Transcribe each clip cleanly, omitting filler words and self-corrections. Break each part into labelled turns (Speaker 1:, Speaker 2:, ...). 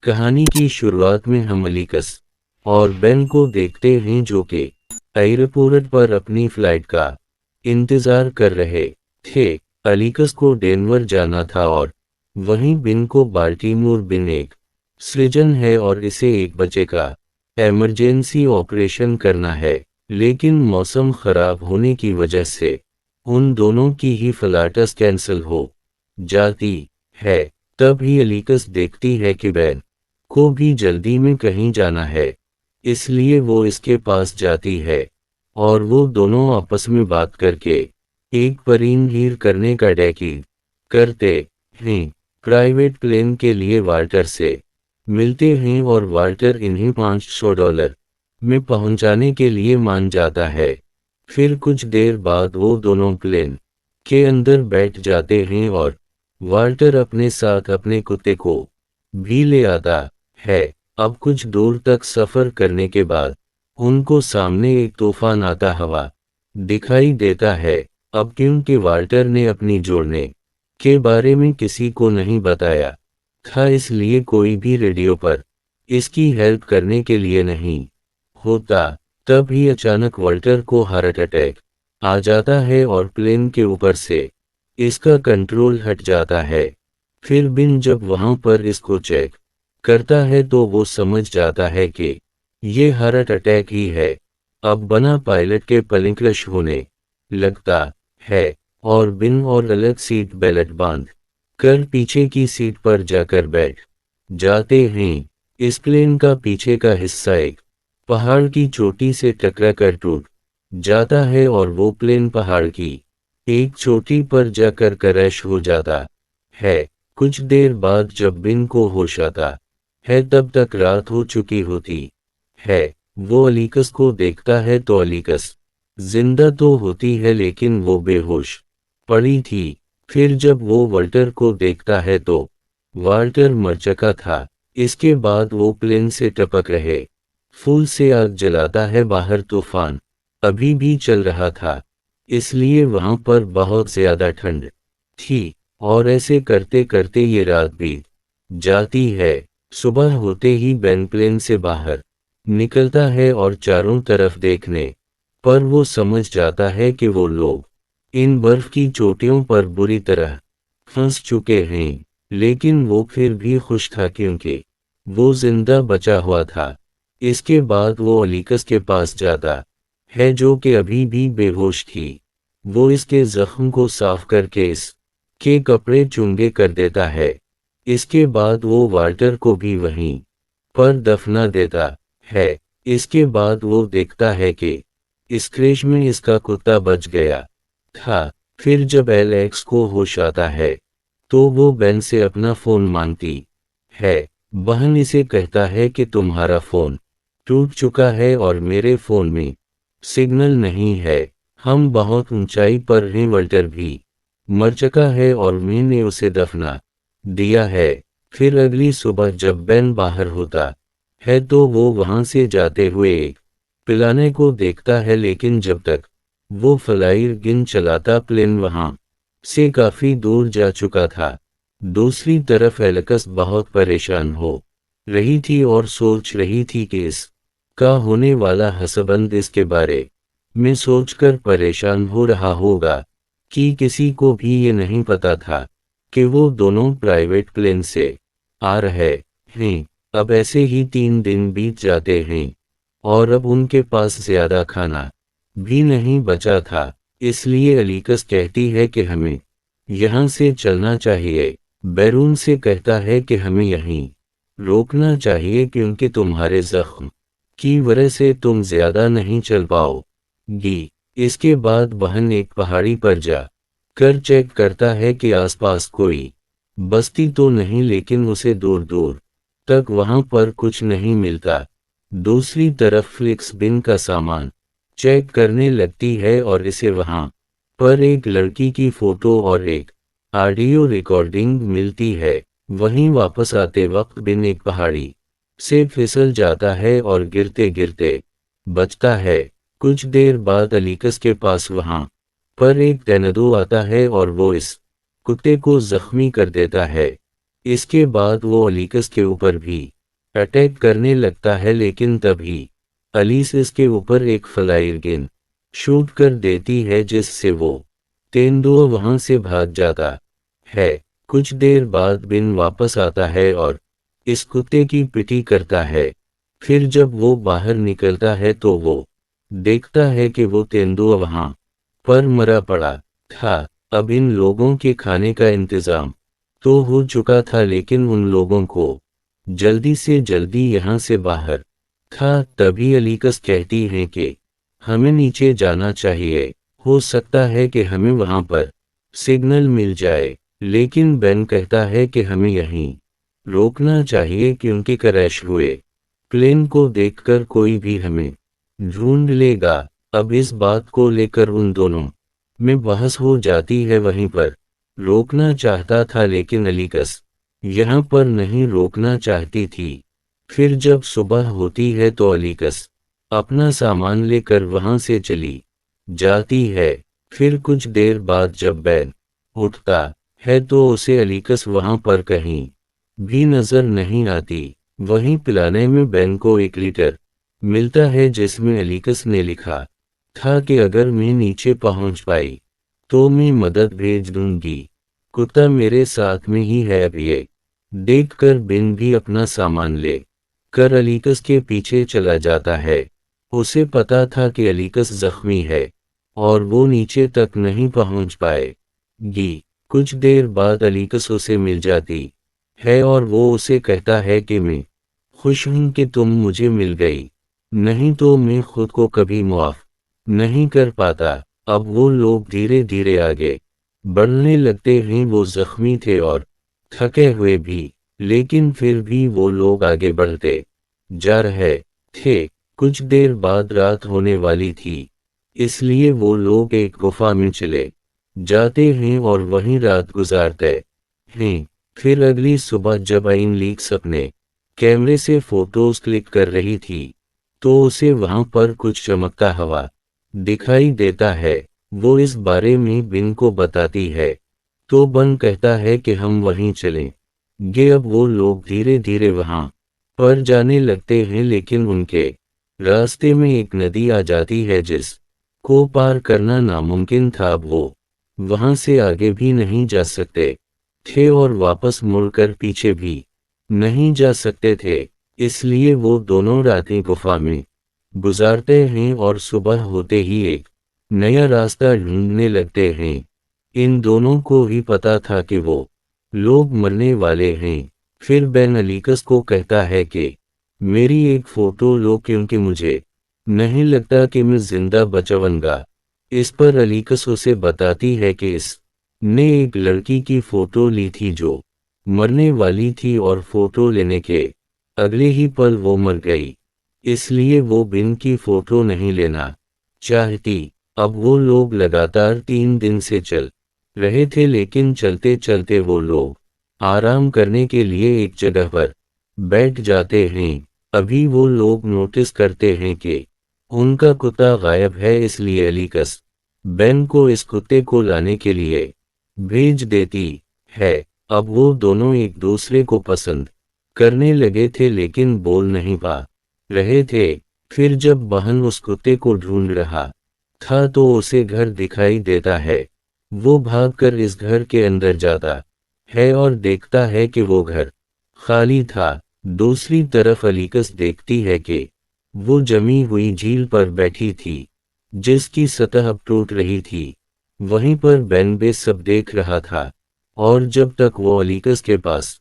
Speaker 1: कहानी की शुरुआत में हम अलीकस और बेन को देखते हैं जो कि एयरपोर्ट पर अपनी फ्लाइट का इंतजार कर रहे थे। अलीकस को डेनवर जाना था और वहीं बेन को बाल्टीमोर। बेन एक सर्जन है और इसे 1 बजे का इमरजेंसी ऑपरेशन करना है, लेकिन मौसम खराब होने की वजह से उन दोनों की ही फ्लाइट्स कैंसिल हो जाती है। तब ही अलीकस देखती है कि बेन को भी जल्दी में कहीं जाना है, इसलिए वो इसके पास जाती है और वो दोनों आपस में बात करके एक परिंदहीर करने का डैकी करते हैं। प्राइवेट प्लेन के लिए वाल्टर से मिलते हैं और वाल्टर इन्हें $500 में पहुंचाने के लिए मान जाता है। फिर कुछ देर बाद वो दोनों प्लेन के अंदर बैठ जाते हैं और वाल्टर अपने साथ अपने कुत्ते को भी ले आता है। अब कुछ दूर तक सफर करने के बाद उनको सामने एक तूफान आता हवा दिखाई देता है। अब क्योंकि वाल्टर ने अपनी जोड़ने के बारे में किसी को नहीं बताया था, इसलिए कोई भी रेडियो पर इसकी हेल्प करने के लिए नहीं होता। तब ही अचानक वाल्टर को हार्ट अटैक आ जाता है और प्लेन के ऊपर से इसका कंट्रोल हट जाता है। फिर बिन जब वहां पर इसको चेक करता है तो वो समझ जाता है कि ये हार्ट अटैक ही है। अब बना पायलट के पलिंक्रश होने लगता है और बिन और अलग सीट बेल्ट बांध कर पीछे की सीट पर जाकर बैठ जाते हैं। इस प्लेन का पीछे का हिस्सा एक पहाड़ की चोटी से टकरा कर टूट जाता है और वो प्लेन पहाड़ की एक चोटी पर जाकर क्रैश हो जाता है। कुछ देर बाद जब बिन को होश आता है तब तक रात हो चुकी होती है। वो अलीकस को देखता है तो अलीकस जिंदा तो होती है लेकिन वो बेहोश पड़ी थी। फिर जब वो वाल्टर को देखता है तो वाल्टर मर चुका था। इसके बाद वो प्लेन से टपक रहे फूल से आग जलाता है। बाहर तूफान अभी भी चल रहा था, इसलिए वहां पर बहुत ज्यादा ठंड थी और ऐसे करते करते ये रात बीत जाती है। सुबह होते ही बेन प्लेन से बाहर निकलता है और चारों तरफ देखने पर वो समझ जाता है कि वो लोग इन बर्फ की चोटियों पर बुरी तरह फंस चुके हैं। लेकिन वो फिर भी खुश था क्योंकि वो जिंदा बचा हुआ था। इसके बाद वो अलीकस के पास जाता है जो कि अभी भी बेहोश थी। वो इसके जख्म को साफ करके इसके कपड़े चुंगे कर देता है। इसके बाद वो वाल्टर को भी वहीं पर दफना देता है। इसके बाद वो देखता है कि इस क्रैश में इसका कुत्ता बच गया था। फिर जब एलेक्स को होश आता है तो वो बेन से अपना फोन मांगती है। बहन इसे कहता है कि तुम्हारा फोन टूट चुका है और मेरे फोन में सिग्नल नहीं है। हम बहुत ऊंचाई पर हैं। वाल्टर भी मर चुका है और मैंने उसे दफना दिया है। फिर अगली सुबह जब बेन बाहर होता है तो वो वहां से जाते हुए एक पिलाने को देखता है, लेकिन जब तक वो फ्लाइट गिन चलाता प्लेन वहां से काफी दूर जा चुका था। दूसरी तरफ एलेक्स बहुत परेशान हो रही थी और सोच रही थी कि इसका होने वाला हस्बैंड इसके बारे में सोचकर परेशान हो रहा होगा कि किसी को भी ये नहीं पता था कि वो दोनों प्राइवेट प्लेन से आ रहे हैं। अब ऐसे ही 3 दिन बीत जाते हैं और अब उनके पास ज्यादा खाना भी नहीं बचा था, इसलिए अलीकस कहती है कि हमें यहाँ से चलना चाहिए। बैरून से कहता है कि हमें यहीं रोकना चाहिए क्योंकि तुम्हारे जख्म की वजह से तुम ज्यादा नहीं चल पाओगी। इसके बाद बहन एक पहाड़ी पर जा कर चेक करता है कि आसपास कोई बस्ती तो नहीं, लेकिन उसे दूर दूर तक वहां पर कुछ नहीं मिलता। दूसरी तरफ फ्लिक्स बिन का सामान चेक करने लगती है और इसे वहां पर एक लड़की की फोटो और एक ऑडियो रिकॉर्डिंग मिलती है। वहीं वापस आते वक्त बिन एक पहाड़ी से फिसल जाता है और गिरते गिरते बचता है। कुछ देर बाद अलीकस के पास वहां पर एक टर्नेडो आता है और वो इस कुत्ते को जख्मी कर देता है। इसके बाद वो अलीकस के ऊपर भी अटैक करने लगता है, लेकिन तभी अलीस इसके ऊपर एक फ्लायर शूट कर देती है, जिससे वो तेंदुआ वहां से भाग जाता है। कुछ देर बाद बिन वापस आता है और इस कुत्ते की पिटी करता है। फिर जब वो बाहर निकलता है तो वो देखता है कि वो तेंदुआ वहां पर मरा पड़ा था। अब इन लोगों के खाने का इंतजाम तो हो चुका था, लेकिन उन लोगों को जल्दी से जल्दी यहाँ से बाहर था। तभी अलीकस कहती हैं कि हमें नीचे जाना चाहिए, हो सकता है कि हमें वहां पर सिग्नल मिल जाए। लेकिन बेन कहता है कि हमें यहीं रोकना चाहिए, क्योंकि क्रैश हुए प्लेन को देखकर कोई भी हमें ढूंढ लेगा। अब इस बात को लेकर उन दोनों में बहस हो जाती है। वहीं पर रोकना चाहता था, लेकिन अलीकस यहाँ पर नहीं रोकना चाहती थी। फिर जब सुबह होती है तो अलीकस अपना सामान लेकर वहां से चली जाती है। फिर कुछ देर बाद जब बैन उठता है तो उसे अलीकस वहां पर कहीं भी नजर नहीं आती। वहीं पिलाने में बैन को एक लीटर मिलता है, जिसमें अलीकस ने लिखा था कि अगर मैं नीचे पहुंच पाई तो मैं मदद भेज दूंगी। कुत्ता मेरे साथ में ही है। अब ये देखकर बिन भी अपना सामान ले कर अलीकस के पीछे चला जाता है। उसे पता था कि अलीकस जख्मी है और वो नीचे तक नहीं पहुंच पाएगी। कुछ देर बाद अलीकस उसे मिल जाती है और वो उसे कहता है कि मैं खुश हूं कि तुम मुझे मिल गई, नहीं तो मैं खुद को कभी माफ नहीं कर पाता। अब वो लोग धीरे धीरे आगे बढ़ने लगते हैं। वो जख्मी थे और थके हुए भी, लेकिन फिर भी वो लोग आगे बढ़ते जा रहे थे। कुछ देर बाद रात होने वाली थी, इसलिए वो लोग एक गुफा में चले जाते हैं और वहीं रात गुजारते हैं। फिर अगली सुबह जब आइन लीक्स अपने कैमरे से फोटोज क्लिक कर रही थी तो उसे वहां पर कुछ चमकता हुआ दिखाई देता है। वो इस बारे में बिन को बताती है तो बन कहता है कि हम वहीं चलेंगे। अब वो लोग धीरे धीरे वहां पर जाने लगते हैं, लेकिन उनके रास्ते में एक नदी आ जाती है जिस को पार करना नामुमकिन था। अब वो वहां से आगे भी नहीं जा सकते थे और वापस मुड़कर पीछे भी नहीं जा सकते थे। इसलिए वो दोनों रातें गुफा में गुजारते हैं और सुबह होते ही एक नया रास्ता ढूंढने लगते हैं। इन दोनों को ही पता था कि वो लोग मरने वाले हैं। फिर बेन अलीकस को कहता है कि मेरी एक फोटो लो, क्योंकि मुझे नहीं लगता कि मैं जिंदा बचूंगा। इस पर अलीकस उसे बताती है कि इसने एक लड़की की फोटो ली थी जो मरने वाली थी और फोटो लेने के अगले ही पल वो मर गई, इसलिए वो बिन की फोटो नहीं लेना चाहती। अब वो लोग लगातार 3 दिन से चल रहे थे, लेकिन चलते चलते वो लोग आराम करने के लिए एक जगह पर बैठ जाते हैं। अभी वो लोग नोटिस करते हैं कि उनका कुत्ता गायब है, इसलिए अलीकस बेन को इस कुत्ते को लाने के लिए भेज देती है। अब वो दोनों एक दूसरे को पसंद करने लगे थे, लेकिन बोल नहीं पा रहे थे। फिर जब बहन उस कुत्ते को ढूंढ रहा था तो उसे घर दिखाई देता है। वो भागकर इस घर के अंदर जाता है और देखता है कि वो घर खाली था। दूसरी तरफ अलीकस देखती है कि वो जमी हुई झील पर बैठी थी, जिसकी सतह अब टूट रही थी। वहीं पर बेन बे सब देख रहा था और जब तक वो अलीकस के पास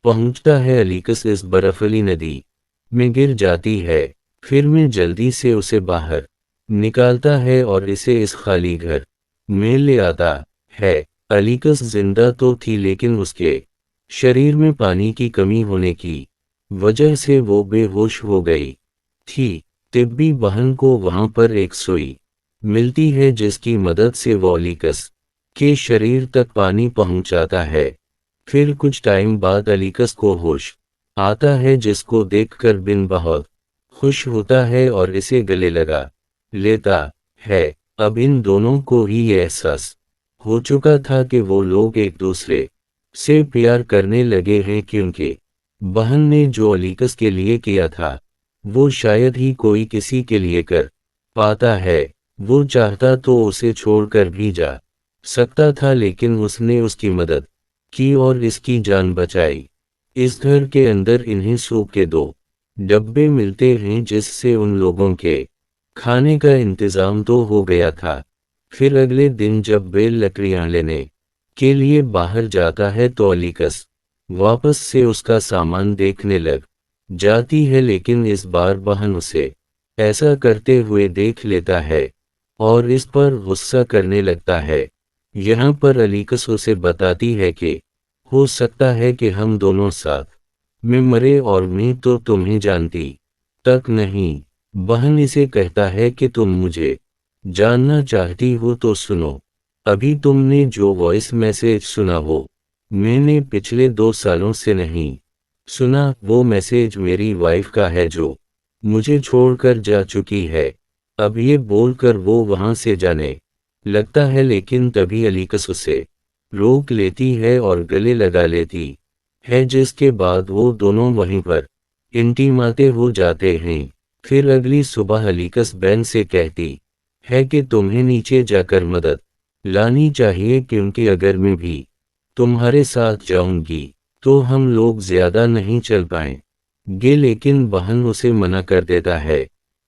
Speaker 1: पहुंचता है, अलीकस इस बर्फीली नदी में गिर जाती है। फिर मैं जल्दी से उसे बाहर निकालता है और इसे इस खाली घर में ले आता है। अलीकस जिंदा तो थी, लेकिन उसके शरीर में पानी की कमी होने की वजह से वो बेहोश हो गई थी। तिब्बी बहन को वहां पर एक सुई मिलती है, जिसकी मदद से वो अलीकस के शरीर तक पानी पहुंचाता है। फिर कुछ टाइम बाद अलीकस को होश आता है, जिसको देखकर बिन बहुत खुश होता है और इसे गले लगा लेता है। अब इन दोनों को ही ये एहसास हो चुका था कि वो लोग एक दूसरे से प्यार करने लगे हैं क्योंकि बहन ने जो अलीकस के लिए किया था वो शायद ही कोई किसी के लिए कर पाता है। वो चाहता तो उसे छोड़कर भी जा सकता था लेकिन उसने उसकी मदद की और इसकी जान बचाई। इस घर के अंदर इन्हें सूप के 2 डब्बे मिलते हैं जिससे उन लोगों के खाने का इंतजाम तो हो गया था। फिर अगले दिन जब बेल लकड़ियां लेने के लिए बाहर जाता है तो अलीकस वापस से उसका सामान देखने लग जाती है लेकिन इस बार बहन उसे ऐसा करते हुए देख लेता है और इस पर गुस्सा करने लगता है। यहाँ पर अलीकस उसे बताती है कि हो सकता है कि हम दोनों साथ में मरे और मैं तो तुम्हें जानती तक नहीं। बहन इसे कहता है कि तुम मुझे जानना चाहती हो तो सुनो। अभी तुमने जो वॉइस मैसेज सुना हो मैंने पिछले 2 सालों से नहीं सुना। वो मैसेज मेरी वाइफ का है जो मुझे छोड़कर जा चुकी है। अब ये बोलकर वो वहां से जाने लगता है लेकिन तभी अलीकस उसे रोक लेती है और गले लगा लेती है जिसके बाद वो दोनों वहीं पर इंटीमाते हो जाते हैं। फिर अगली सुबह अलीकस बेन से कहती है कि तुम्हें नीचे जाकर मदद लानी चाहिए क्योंकि अगर मैं भी तुम्हारे साथ जाऊंगी तो हम लोग ज्यादा नहीं चल पाएंगे। लेकिन बहन उसे मना कर देता है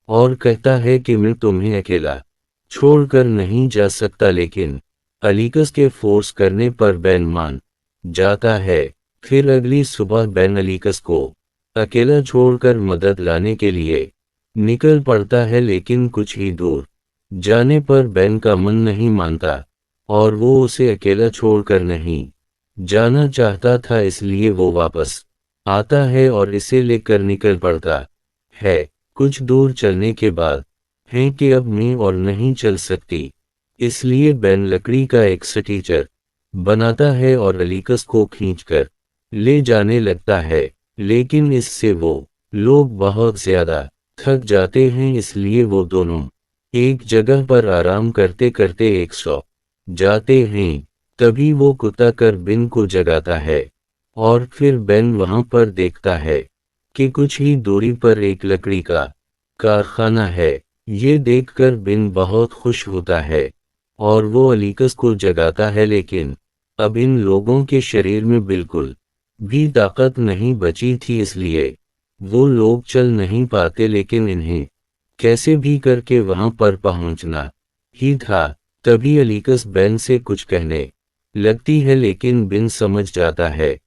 Speaker 1: और कहता है कि मैं तुम्हें अकेला छोड़कर नहीं जा सकता लेकिन अलीकस के फोर्स करने पर बेन मान जाता है। फिर अगली सुबह बेन अलीकस को अकेला छोड़कर मदद लाने के लिए निकल पड़ता है लेकिन कुछ ही दूर जाने पर बेन का मन नहीं मानता और वो उसे अकेला छोड़कर नहीं जाना चाहता था इसलिए वो वापस आता है और इसे लेकर निकल पड़ता है। कुछ दूर चलने के बाद है कि अब मैं और नहीं चल सकती इसलिए बेन लकड़ी का एक स्ट्रेचर बनाता है और अलीकस को खींचकर ले जाने लगता है लेकिन इससे वो लोग बहुत ज्यादा थक जाते हैं इसलिए वो दोनों एक जगह पर आराम करते करते एक सो जाते हैं। तभी वो कुत्ता कर बिन को जगाता है और फिर बेन वहां पर देखता है कि कुछ ही दूरी पर एक लकड़ी का कारखाना है। ये देखकर बिन बहुत खुश होता है और वो अलीकस को जगाता है लेकिन अब इन लोगों के शरीर में बिल्कुल भी ताकत नहीं बची थी इसलिए वो लोग चल नहीं पाते लेकिन इन्हें कैसे भी करके वहां पर पहुंचना ही था। तभी अलीकस बेन से कुछ कहने लगती है लेकिन बिन समझ जाता है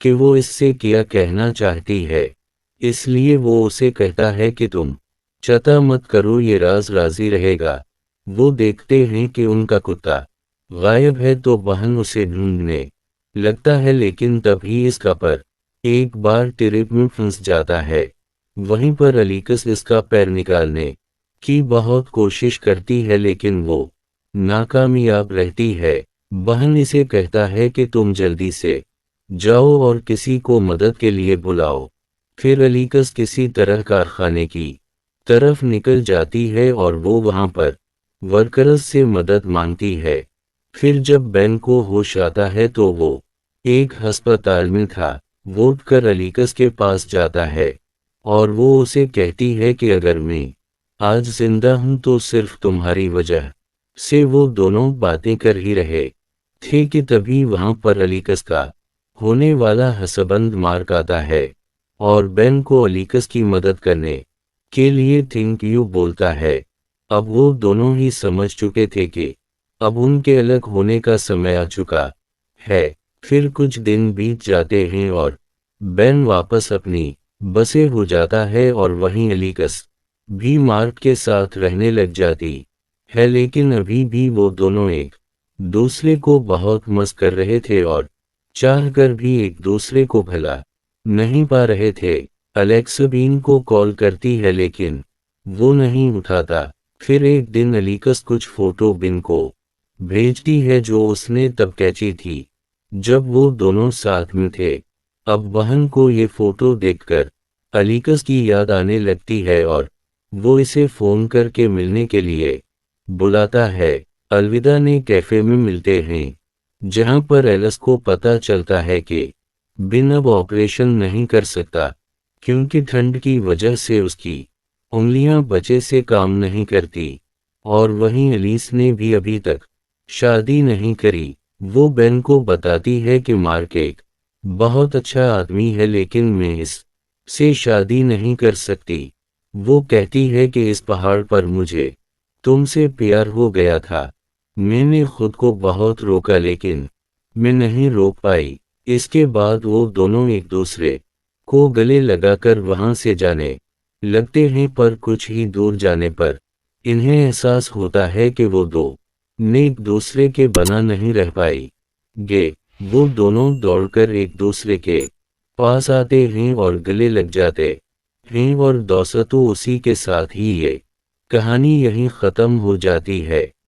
Speaker 1: कि वो इससे क्या कहना चाहती है इसलिए वो उसे कहता है कि तुम चिंता मत करो ये राज राजी रहेगा। वो देखते हैं कि उनका कुत्ता गायब है तो बहन उसे ढूंढने लगता है लेकिन तभी इसका पर एक बार ट्रिप में फंस जाता है। वहीं पर अलीकस इसका पैर निकालने की बहुत कोशिश करती है लेकिन वो नाकामयाब रहती है। बहन इसे कहता है कि तुम जल्दी से जाओ और किसी को मदद के लिए बुलाओ। फिर अलीकस किसी तरह कारखाने की तरफ निकल जाती है और वो वहां पर वर्कर्स से मदद मांगती है। फिर जब बेन को होश आता है तो वो एक अस्पताल में था। वो उठकर अलीकस के पास जाता है और वो उसे कहती है कि अगर मैं आज जिंदा हूं तो सिर्फ तुम्हारी वजह से। वो दोनों बातें कर ही रहे थे कि तभी वहां पर अलीकस का होने वाला हसबंद मार्क आता है और बेन को अलीकस की मदद करने के लिए थैंक यू बोलता है। अब वो दोनों ही समझ चुके थे कि अब उनके अलग होने का समय आ चुका है। फिर कुछ दिन बीत जाते हैं और बेन वापस अपनी बसे हो जाता है और वहीं अलीकस भी मार्क के साथ रहने लग जाती है लेकिन अभी भी वो दोनों एक दूसरे को बहुत मिस कर रहे थे और चाहकर भी एक दूसरे को भला नहीं पा रहे थे। अलेक्स बीन को कॉल करती है लेकिन वो नहीं उठाता। फिर एक दिन अलीकस कुछ फोटो बिन को भेजती है जो उसने तब खींची थी जब वो दोनों साथ में थे। अब बहन को ये फोटो देखकर अलीकस की याद आने लगती है और वो इसे फोन करके मिलने के लिए बुलाता है। अलविदा ने कैफे में मिलते हैं जहां पर एलिस को पता चलता है कि बिन अब ऑपरेशन नहीं कर सकता क्योंकि ठंड की वजह से उसकी उंगलियां बचे से काम नहीं करती। और वहीं एलिस ने भी अभी तक शादी नहीं करी। वो बेन को बताती है कि मार्क एक बहुत अच्छा आदमी है लेकिन मैं इस से शादी नहीं कर सकती। वो कहती है कि इस पहाड़ पर मुझे तुमसे प्यार हो गया था। मैंने खुद को बहुत रोका लेकिन मैं नहीं रोक पाई। इसके बाद वो दोनों एक दूसरे को गले लगाकर वहां से जाने लगते हैं पर कुछ ही दूर जाने पर इन्हें एहसास होता है कि वो दो ने एक दूसरे के बना नहीं रह पाई गे। वो दोनों दौड़कर एक दूसरे के पास आते हैं और गले लग जाते हैं और दोस्तों उसी के साथ ही ये कहानी यहीं ख़त्म हो जाती है।